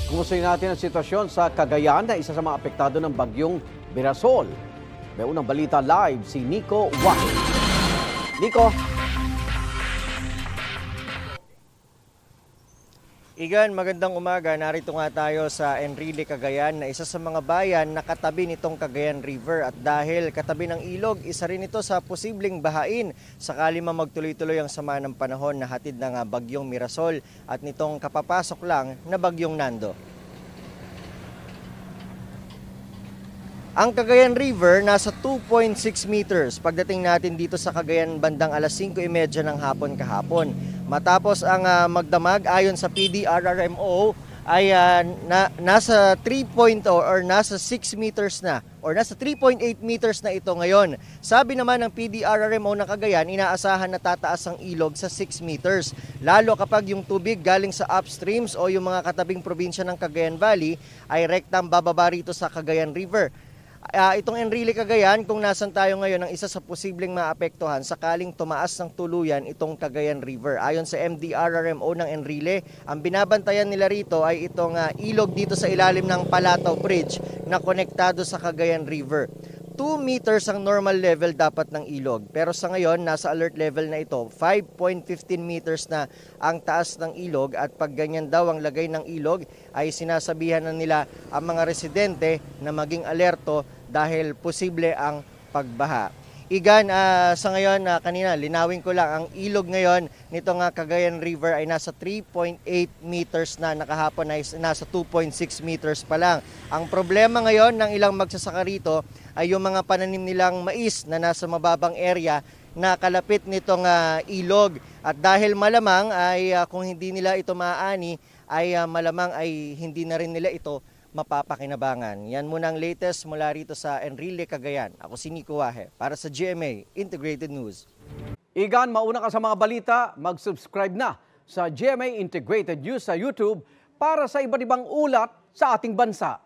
Kumustahin natin ang sitwasyon sa Cagayan na isa sa mga apektado ng bagyong Mirasol. May unang balita live si Nico Wahid. Nico. Igan, magandang umaga. Narito nga tayo sa Enrile, Cagayan na isa sa mga bayan na katabi nitong Cagayan River. At dahil katabi ng ilog, isa rin ito sa posibleng bahain sakali magtuloy-tuloy ang sama ng panahon na hatid ng bagyong Mirasol at nitong kapapasok lang na bagyong Nando. Ang Cagayan River nasa 2.6 meters pagdating natin dito sa Cagayan bandang alas 5:30 ng hapon kahapon. Matapos ang magdamag ayon sa PDRRMO ay nasa 3.0 or nasa 6 meters na or nasa 3.8 meters na ito ngayon. Sabi naman ng PDRRMO ng Cagayan, inaasahan na tataas ang ilog sa 6 meters. Lalo kapag yung tubig galing sa upstreams o yung mga katabing probinsya ng Cagayan Valley ay rektang bababa rito sa Cagayan River. Itong Enrile, Cagayan, kung nasan tayo ngayon, ang isa sa posibleng maapektuhan sakaling tumaas ng tuluyan itong Cagayan River. Ayon sa MDRRMO ng Enrile, ang binabantayan nila rito ay itong ilog dito sa ilalim ng Palataw Bridge na konektado sa Cagayan River. 2 meters ang normal level dapat ng ilog. Pero sa ngayon, nasa alert level na ito. 5.15 meters na ang taas ng ilog at pag ganyan daw ang lagay ng ilog ay sinasabihan na nila ang mga residente na maging alerto dahil posible ang pagbaha. Igan, sa ngayon, kanina, linawin ko lang, ang ilog ngayon nitong Cagayan River ay nasa 3.8 meters na, nakahapon ay nasa 2.6 meters pa lang. Ang problema ngayon ng ilang magsasaka rito ay yung mga pananim nilang mais na nasa mababang area na kalapit nitong ilog. At dahil malamang ay kung hindi nila ito maaani, ay malamang ay hindi na rin nila ito mapapakinabangan. Yan muna ang latest mula rito sa Enrile, Cagayan. Ako si Nico Wahid para sa GMA Integrated News. Igan, mauna ka sa mga balita, mag-subscribe na sa GMA Integrated News sa YouTube para sa iba't ibang ulat sa ating bansa.